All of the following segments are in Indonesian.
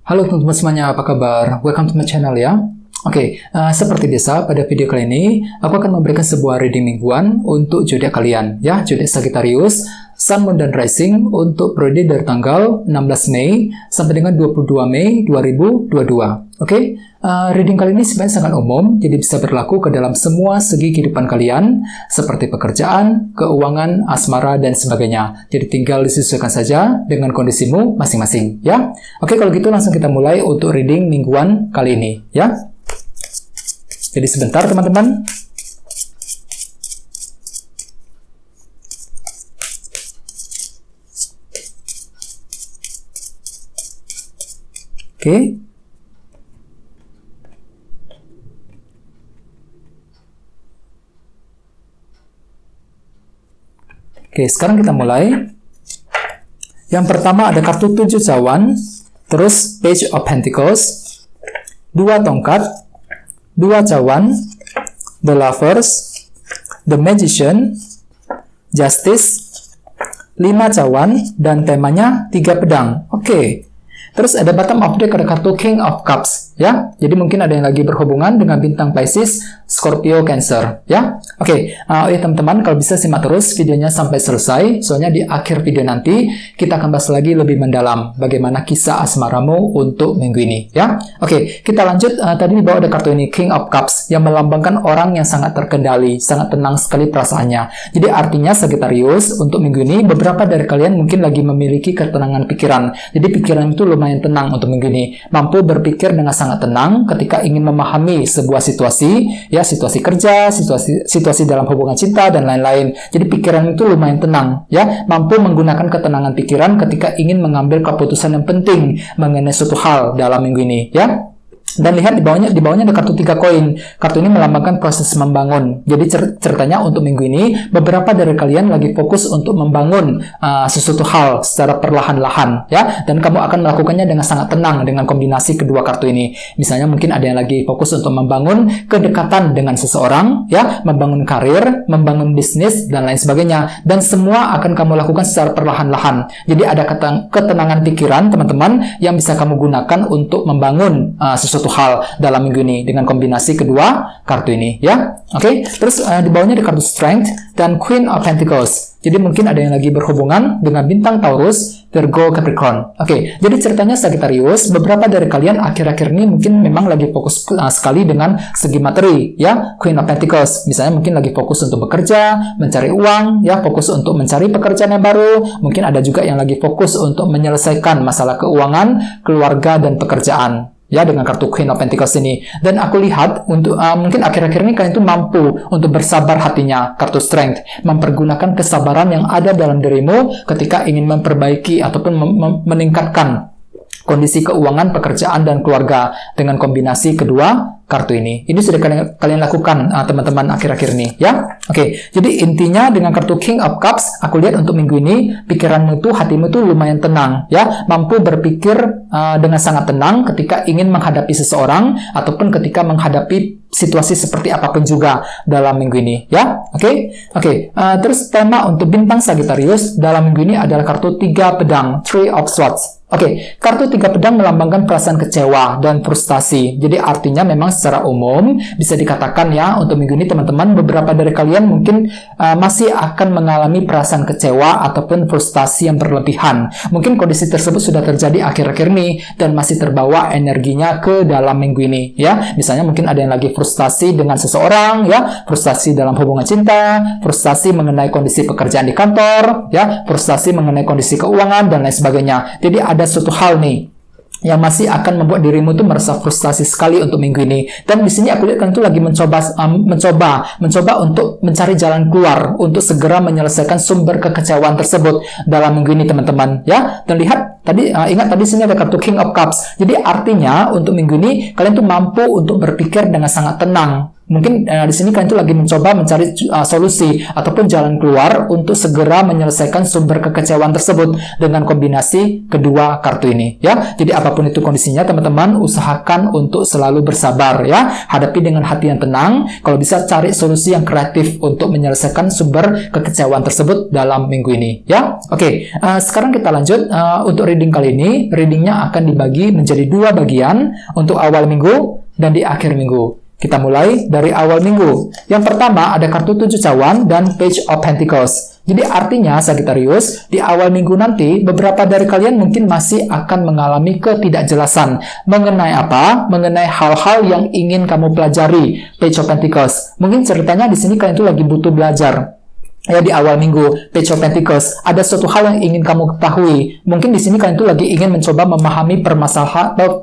Halo teman-teman semuanya, apa kabar? Welcome to my channel ya. Oke, seperti biasa pada video kali ini aku akan memberikan sebuah reading mingguan untuk zodiak kalian ya, zodiak Sagittarius, Sun, Moon, dan Rising untuk periode dari tanggal 16 Mei sampai dengan 22 Mei 2022. Oke, reading kali ini sebenarnya sangat umum, jadi bisa berlaku ke dalam semua segi kehidupan kalian, seperti pekerjaan, keuangan, asmara, dan sebagainya. Jadi tinggal disesuaikan saja dengan kondisimu masing-masing, ya. Oke, kalau gitu langsung kita mulai untuk reading mingguan kali ini, ya. Jadi sebentar, teman-teman. Oke. Oke, sekarang kita mulai. Yang pertama ada kartu 7 cawan, terus Page of Pentacles, 2 tongkat, 2 cawan, The Lovers, The Magician, Justice, 5 cawan, dan temanya 3 pedang. Oke. Terus ada bottom of deck, ada kartu King of Cups, ya. Jadi mungkin ada yang lagi berhubungan dengan bintang Pisces, Scorpio, Cancer, ya. Oke, ya teman-teman, kalau bisa simak terus videonya sampai selesai, soalnya di akhir video nanti kita akan bahas lagi lebih mendalam bagaimana kisah asmaramu untuk minggu ini, ya. Oke, kita lanjut. Tadi di bawah ada kartu ini, King of Cups, yang melambangkan orang yang sangat terkendali, sangat tenang sekali perasaannya. Jadi artinya Sagittarius, untuk minggu ini, beberapa dari kalian mungkin lagi memiliki ketenangan pikiran. Jadi pikiran itu lumayan tenang untuk minggu ini, mampu berpikir dengan sangat tenang ketika ingin memahami sebuah situasi, ya, situasi kerja, situasi dalam hubungan cinta, dan lain-lain. Jadi pikiran itu lumayan tenang, ya, mampu menggunakan ketenangan pikiran ketika ingin mengambil keputusan yang penting mengenai suatu hal dalam minggu ini, ya. Dan lihat di bawahnya ada kartu 3 koin. Kartu ini melambangkan proses membangun. Jadi ceritanya untuk minggu ini, beberapa dari kalian lagi fokus untuk membangun sesuatu hal secara perlahan-lahan, ya. Dan kamu akan melakukannya dengan sangat tenang dengan kombinasi kedua kartu ini. Misalnya mungkin ada yang lagi fokus untuk membangun kedekatan dengan seseorang, ya, membangun karir, membangun bisnis, dan lain sebagainya. Dan semua akan kamu lakukan secara perlahan-lahan. Jadi ada ketenangan pikiran, teman-teman, yang bisa kamu gunakan untuk membangun sesuatu hal dalam minggu ini dengan kombinasi kedua kartu ini, ya. Oke, terus di bawahnya ada kartu Strength dan Queen of Pentacles. Jadi mungkin ada yang lagi berhubungan dengan bintang Taurus, Virgo, Capricorn. Oke, jadi ceritanya Sagittarius, beberapa dari kalian akhir-akhir ini mungkin memang lagi fokus sekali dengan segi materi, ya. Queen of Pentacles, misalnya mungkin lagi fokus untuk bekerja, mencari uang, ya, fokus untuk mencari pekerjaan yang baru. Mungkin ada juga yang lagi fokus untuk menyelesaikan masalah keuangan, keluarga, dan pekerjaan, ya, dengan kartu Queen of Pentacles ini. Dan aku lihat untuk mungkin akhir-akhir ini kalian itu mampu untuk bersabar hatinya, kartu Strength, mempergunakan kesabaran yang ada dalam dirimu ketika ingin memperbaiki ataupun meningkatkan kondisi keuangan, pekerjaan, dan keluarga dengan kombinasi kedua kartu ini. Ini sudah kalian lakukan, teman-teman, akhir-akhir ini, ya. Oke, jadi intinya dengan kartu King of Cups, aku lihat untuk minggu ini, pikiranmu itu, hatimu itu lumayan tenang, ya. Mampu berpikir dengan sangat tenang ketika ingin menghadapi seseorang, ataupun ketika menghadapi situasi seperti apapun juga dalam minggu ini, ya. Oke. Terus tema untuk bintang Sagittarius dalam minggu ini adalah kartu 3 pedang, Three of Swords. Oke, kartu 3 pedang melambangkan perasaan kecewa dan frustasi. Jadi artinya memang secara umum bisa dikatakan, ya, untuk minggu ini teman-teman, beberapa dari kalian mungkin masih akan mengalami perasaan kecewa ataupun frustasi yang berlebihan. Mungkin kondisi tersebut sudah terjadi akhir-akhir ini dan masih terbawa energinya ke dalam minggu ini, ya. Misalnya mungkin ada yang lagi frustasi dengan seseorang, ya, frustasi dalam hubungan cinta, frustasi mengenai kondisi pekerjaan di kantor, ya, frustasi mengenai kondisi keuangan, dan lain sebagainya. Jadi ada suatu hal nih yang masih akan membuat dirimu tuh merasa frustasi sekali untuk minggu ini. Dan di sini aku lihat kan tuh lagi mencoba untuk mencari jalan keluar untuk segera menyelesaikan sumber kekecewaan tersebut dalam minggu ini, teman-teman, ya. Dan lihat tadi, ingat tadi sini ada kartu King of Cups. Jadi artinya untuk minggu ini kalian tuh mampu untuk berpikir dengan sangat tenang. Mungkin di sini kalian tuh lagi mencoba mencari solusi ataupun jalan keluar untuk segera menyelesaikan sumber kekecewaan tersebut dengan kombinasi kedua kartu ini, ya. Jadi apapun itu kondisinya, teman-teman, usahakan untuk selalu bersabar, ya. Hadapi dengan hati yang tenang. Kalau bisa cari solusi yang kreatif untuk menyelesaikan sumber kekecewaan tersebut dalam minggu ini, ya. Oke, sekarang kita lanjut untuk reading kali ini, readingnya akan dibagi menjadi 2 bagian untuk awal minggu dan di akhir minggu. Kita mulai dari awal minggu. Yang pertama ada kartu 7 cawan dan Page of Pentacles. Jadi artinya Sagittarius, di awal minggu nanti beberapa dari kalian mungkin masih akan mengalami ketidakjelasan mengenai apa? Mengenai hal-hal yang ingin kamu pelajari. Page of Pentacles. Mungkin ceritanya di sini kalian tuh lagi butuh belajar. Ya, di awal minggu, Page of Pentacles, ada suatu hal yang ingin kamu ketahui. Mungkin di sini kalian tuh lagi ingin mencoba memahami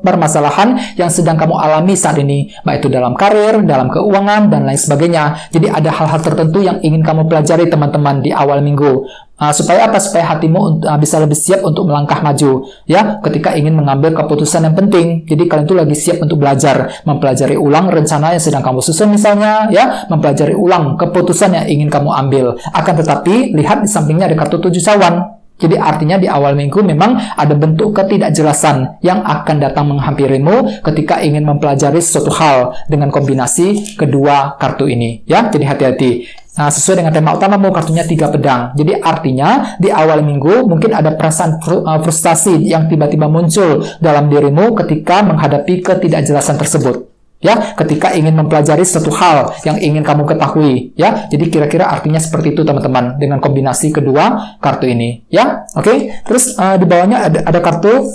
permasalahan yang sedang kamu alami saat ini, baik itu dalam karir, dalam keuangan, dan lain sebagainya. Jadi ada hal-hal tertentu yang ingin kamu pelajari teman-teman di awal minggu. Supaya apa? Supaya hatimu bisa lebih siap untuk melangkah maju, ya, ketika ingin mengambil keputusan yang penting. Jadi kalian tuh lagi siap untuk belajar, mempelajari ulang rencana yang sedang kamu susun misalnya, ya, mempelajari ulang keputusan yang ingin kamu ambil. Akan tetapi, lihat di sampingnya ada kartu 7 cawan. Jadi artinya di awal minggu memang ada bentuk ketidakjelasan yang akan datang menghampirimu ketika ingin mempelajari sesuatu hal dengan kombinasi kedua kartu ini, ya. Jadi hati-hati. Nah, sesuai dengan tema utamamu, kartunya 3 pedang. Jadi artinya di awal minggu mungkin ada perasaan frustasi yang tiba-tiba muncul dalam dirimu ketika menghadapi ketidakjelasan tersebut. Ya, ketika ingin mempelajari suatu hal yang ingin kamu ketahui, ya. Jadi kira-kira artinya seperti itu teman-teman dengan kombinasi kedua kartu ini, ya. Oke. Terus di bawahnya ada kartu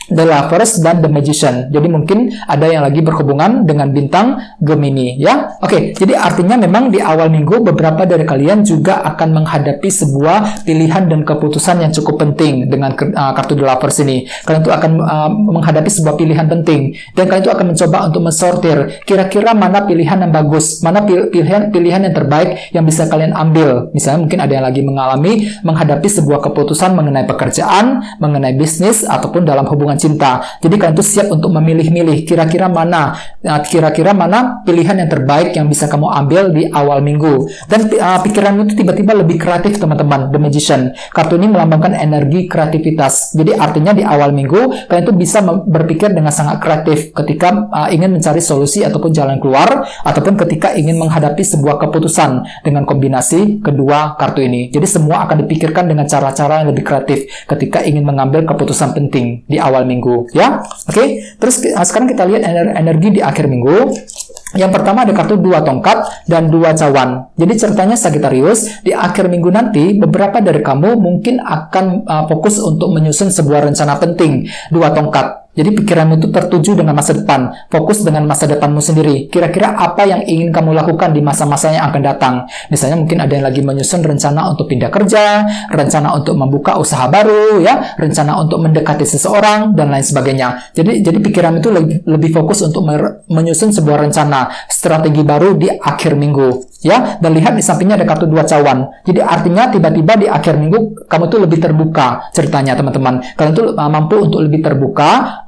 The Lovers dan The Magician. Jadi mungkin ada yang lagi berhubungan dengan bintang Gemini, ya. Oke, jadi artinya memang di awal minggu beberapa dari kalian juga akan menghadapi sebuah pilihan dan keputusan yang cukup penting dengan kartu The Lovers ini. Kalian tuh akan menghadapi sebuah pilihan penting dan kalian tuh akan mencoba untuk mensortir kira-kira mana pilihan yang bagus, mana pilihan yang terbaik yang bisa kalian ambil. Misalnya mungkin ada yang lagi menghadapi sebuah keputusan mengenai pekerjaan, mengenai bisnis ataupun dalam hubungan cinta. Jadi kalian tuh siap untuk memilih-milih kira-kira mana pilihan yang terbaik yang bisa kamu ambil di awal minggu. Dan pikiranmu itu tiba-tiba lebih kreatif teman-teman. The Magician. Kartu ini melambangkan energi kreativitas. Jadi artinya di awal minggu kalian tuh bisa berpikir dengan sangat kreatif ketika ingin mencari solusi ataupun jalan keluar ataupun ketika ingin menghadapi sebuah keputusan dengan kombinasi kedua kartu ini. Jadi semua akan dipikirkan dengan cara-cara yang lebih kreatif ketika ingin mengambil keputusan penting di awal minggu, ya. Oke. Terus sekarang kita lihat energi di akhir minggu. Yang pertama ada kartu 2 tongkat dan 2 cawan. Jadi ceritanya Sagittarius, di akhir minggu nanti beberapa dari kamu mungkin akan fokus untuk menyusun sebuah rencana penting. 2 tongkat. Jadi pikiranmu itu tertuju dengan masa depan, fokus dengan masa depanmu sendiri. Kira-kira apa yang ingin kamu lakukan di masa-masa yang akan datang? Misalnya mungkin ada yang lagi menyusun rencana untuk pindah kerja, rencana untuk membuka usaha baru, ya, rencana untuk mendekati seseorang dan lain sebagainya. Jadi pikiranmu itu lebih fokus untuk menyusun sebuah rencana, strategi baru di akhir minggu. Ya, dan lihat di sampingnya ada kartu 2 cawan. Jadi artinya tiba-tiba di akhir minggu kamu tuh lebih terbuka ceritanya teman-teman. Kalian tuh mampu untuk lebih terbuka,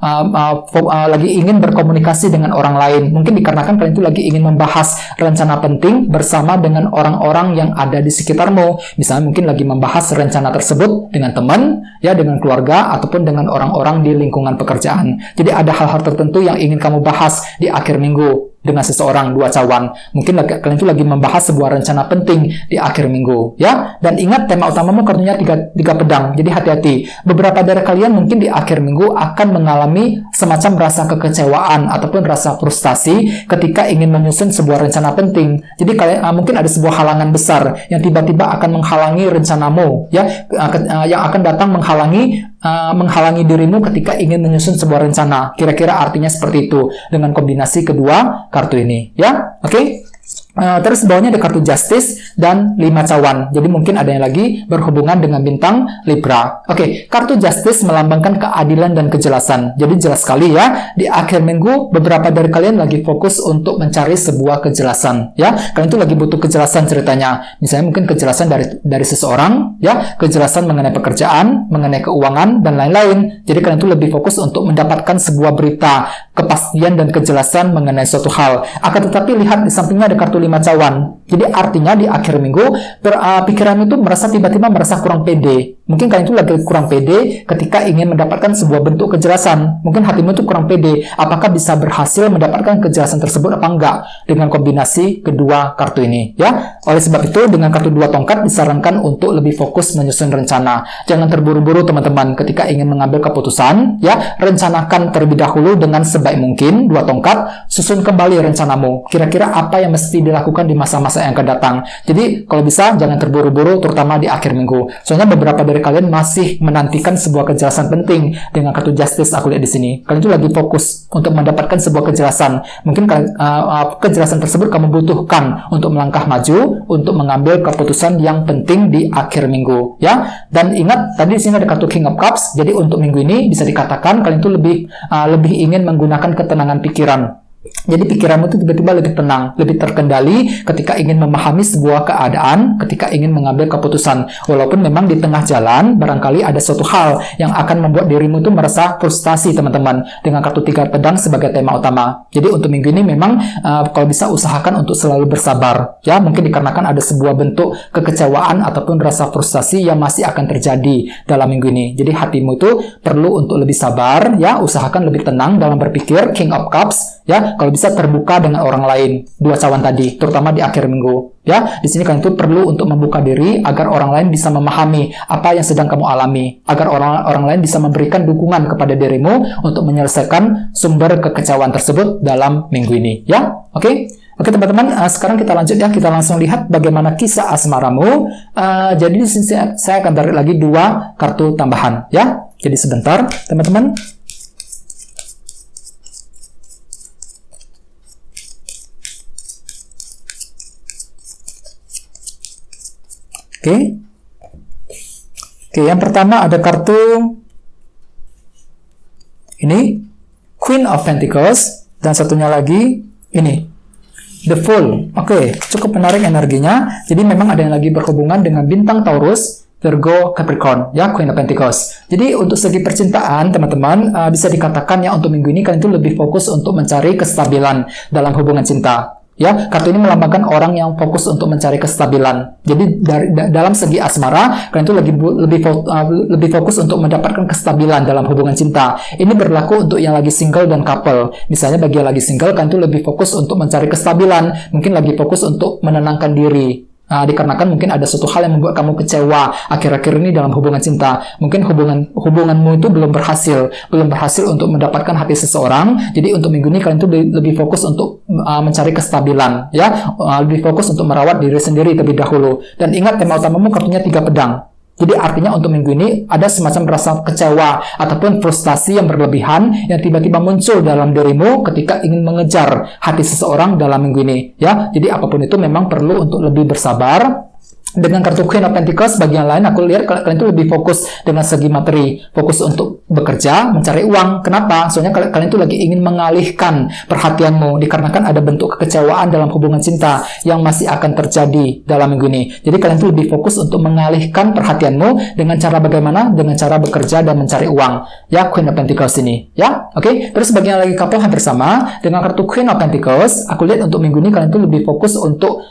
lagi ingin berkomunikasi dengan orang lain. Mungkin dikarenakan kalian tuh lagi ingin membahas rencana penting bersama dengan orang-orang yang ada di sekitarmu. Misalnya mungkin lagi membahas rencana tersebut dengan teman, ya, dengan keluarga ataupun dengan orang-orang di lingkungan pekerjaan. Jadi ada hal-hal tertentu yang ingin kamu bahas di akhir minggu dengan seseorang. 2 cawan. Mungkin kalian itu lagi membahas sebuah rencana penting di akhir minggu, ya. Dan ingat tema utamamu kartunya 3 pedang. Jadi hati-hati. Beberapa dari kalian mungkin di akhir minggu akan mengalami semacam rasa kekecewaan ataupun rasa frustasi ketika ingin menyusun sebuah rencana penting. Jadi kalian mungkin ada sebuah halangan besar yang tiba-tiba akan menghalangi rencanamu, ya, yang akan datang menghalangi dirimu ketika ingin menyusun sebuah rencana. Kira-kira artinya seperti itu dengan kombinasi kedua kartu ini, ya. Oke. Terus bawahnya ada kartu Justice dan 5 cawan. Jadi mungkin ada yang lagi berhubungan dengan bintang Libra. Oke, kartu Justice melambangkan keadilan dan kejelasan. Jadi jelas sekali ya, di akhir minggu beberapa dari kalian lagi fokus untuk mencari sebuah kejelasan. Ya, kalian tuh lagi butuh kejelasan ceritanya. Misalnya mungkin kejelasan dari seseorang, ya, kejelasan mengenai pekerjaan, mengenai keuangan dan lain-lain. Jadi kalian tuh lebih fokus untuk mendapatkan sebuah berita, kepastian dan kejelasan mengenai suatu hal. Akan tetapi lihat di sampingnya ada kartu 5 cawan. Jadi artinya di akhir minggu pikiran itu tiba-tiba merasa kurang pede. Mungkin kalian itu lagi kurang pede ketika ingin mendapatkan sebuah bentuk kejelasan. Mungkin hatimu itu kurang pede. Apakah bisa berhasil mendapatkan kejelasan tersebut apa enggak dengan kombinasi kedua kartu ini, ya? Oleh sebab itu dengan kartu 2 tongkat disarankan untuk lebih fokus menyusun rencana. Jangan terburu-buru teman-teman ketika ingin mengambil keputusan, ya. Rencanakan terlebih dahulu dengan sebaik mungkin 2 tongkat, susun kembali rencanamu. Kira-kira apa yang mesti dilakukan di masa-masa yang akan datang. Jadi kalau bisa jangan terburu-buru terutama di akhir minggu. Soalnya beberapa dari kalian masih menantikan sebuah kejelasan penting dengan kartu Justice aku lihat di sini. Kalian itu lagi fokus untuk mendapatkan sebuah kejelasan. Mungkin kejelasan tersebut kamu butuhkan untuk melangkah maju, untuk mengambil keputusan yang penting di akhir minggu, ya. Dan ingat tadi di sini ada kartu King of Cups. Jadi untuk minggu ini bisa dikatakan kalian itu lebih ingin menggunakan ketenangan pikiran. Jadi pikiranmu itu tiba-tiba lebih tenang, lebih terkendali ketika ingin memahami sebuah keadaan, ketika ingin mengambil keputusan. Walaupun memang di tengah jalan, barangkali ada suatu hal yang akan membuat dirimu itu merasa frustasi, teman-teman. Dengan kartu 3 pedang sebagai tema utama. Jadi untuk minggu ini memang kalau bisa usahakan untuk selalu bersabar. Ya, mungkin dikarenakan ada sebuah bentuk kekecewaan ataupun rasa frustasi yang masih akan terjadi dalam minggu ini. Jadi hatimu itu perlu untuk lebih sabar, ya, usahakan lebih tenang dalam berpikir. King of Cups, ya, kalau bisa terbuka dengan orang lain, 2 cawan tadi, terutama di akhir minggu, ya. Di sini kalian itu perlu untuk membuka diri agar orang lain bisa memahami apa yang sedang kamu alami, agar orang lain bisa memberikan dukungan kepada dirimu untuk menyelesaikan sumber kekecewaan tersebut dalam minggu ini, ya. Oke, teman-teman, sekarang kita lanjut ya, kita langsung lihat bagaimana kisah asmaramu. Jadi di sini saya akan tarik lagi 2 kartu tambahan, ya. Jadi sebentar, teman-teman. Oke, yang pertama ada kartu ini, Queen of Pentacles, dan satunya lagi ini, The Fool. Oke, cukup menarik energinya. Jadi memang ada yang lagi berhubungan dengan bintang Taurus, Virgo, Capricorn, ya, Queen of Pentacles. Jadi untuk segi percintaan, teman-teman, bisa dikatakan ya untuk minggu ini kalian itu lebih fokus untuk mencari kestabilan dalam hubungan cinta. Ya, kartu ini melambangkan orang yang fokus untuk mencari kestabilan. Jadi dalam segi asmara, kalian itu lebih fokus untuk mendapatkan kestabilan dalam hubungan cinta. Ini berlaku untuk yang lagi single dan couple. Misalnya bagi yang lagi single, kalian itu lebih fokus untuk mencari kestabilan, mungkin lagi fokus untuk menenangkan diri. Dikarenakan mungkin ada suatu hal yang membuat kamu kecewa akhir-akhir ini dalam hubungan cinta. Mungkin hubunganmu itu belum berhasil untuk mendapatkan hati seseorang. Jadi untuk minggu ini kalian itu lebih fokus untuk mencari kestabilan, ya, lebih fokus untuk merawat diri sendiri terlebih dahulu. Dan ingat tema utamamu kartunya 3 pedang. Jadi artinya untuk minggu ini ada semacam rasa kecewa ataupun frustasi yang berlebihan yang tiba-tiba muncul dalam dirimu ketika ingin mengejar hati seseorang dalam minggu ini, ya. Jadi apapun itu memang perlu untuk lebih bersabar. Dengan kartu Queen of Pentacles, bagi yang lain aku lihat kalian itu lebih fokus dengan segi materi, fokus untuk bekerja, mencari uang. Kenapa? Soalnya kalian itu lagi ingin mengalihkan perhatianmu dikarenakan ada bentuk kekecewaan dalam hubungan cinta yang masih akan terjadi dalam minggu ini. Jadi kalian itu lebih fokus untuk mengalihkan perhatianmu dengan cara bagaimana? Dengan cara bekerja dan mencari uang. Ya, Queen of Pentacles ini, ya. Oke. Terus bagi yang lagi couple hampir sama, dengan kartu Queen of Pentacles, aku lihat untuk minggu ini kalian itu lebih fokus untuk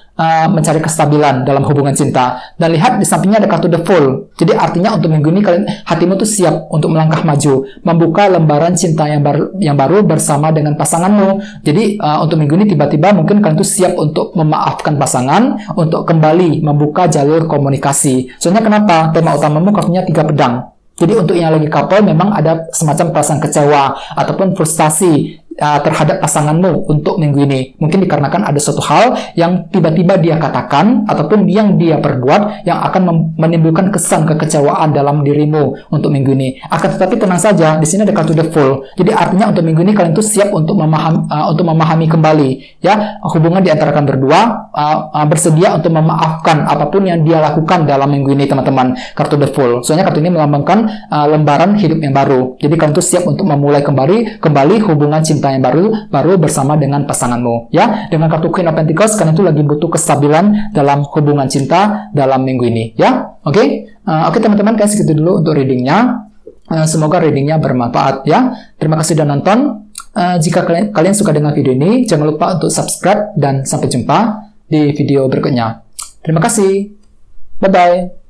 mencari kestabilan dalam hubungan cinta. Dan lihat di sampingnya ada kartu The Fool. Jadi artinya untuk minggu ini hatimu tuh siap untuk melangkah maju, membuka lembaran cinta yang baru bersama dengan pasanganmu. Jadi untuk minggu ini tiba-tiba mungkin kalian tuh siap untuk memaafkan pasangan, untuk kembali membuka jalur komunikasi. Soalnya kenapa? Tema utamamu kartunya 3 pedang. Jadi untuk yang lagi couple memang ada semacam perasaan kecewa ataupun frustasi terhadap pasanganmu untuk minggu ini. Mungkin dikarenakan ada suatu hal yang tiba-tiba dia katakan ataupun yang dia perbuat yang akan menimbulkan kesan kekecewaan dalam dirimu untuk minggu ini. Akan tetapi tenang saja, di sini ada kartu The Fool. Jadi artinya untuk minggu ini kalian tuh siap untuk memahami kembali, ya, hubungan di antara kalian berdua, bersedia untuk memaafkan apapun yang dia lakukan dalam minggu ini, teman-teman. Kartu The Fool. Soalnya kartu ini melambangkan lembaran hidup yang baru. Jadi kalian tuh siap untuk memulai kembali hubungan cinta yang baru bersama dengan pasanganmu, ya. Dengan kartu Queen of Pentacles, kalian itu lagi butuh kestabilan dalam hubungan cinta dalam minggu ini, ya. Oke, teman-teman, kayak segitu dulu untuk readingnya. Semoga readingnya bermanfaat, ya. Terima kasih sudah nonton. Jika kalian suka dengan video ini, jangan lupa untuk subscribe dan sampai jumpa. di video berikutnya. Terima kasih. Bye-bye.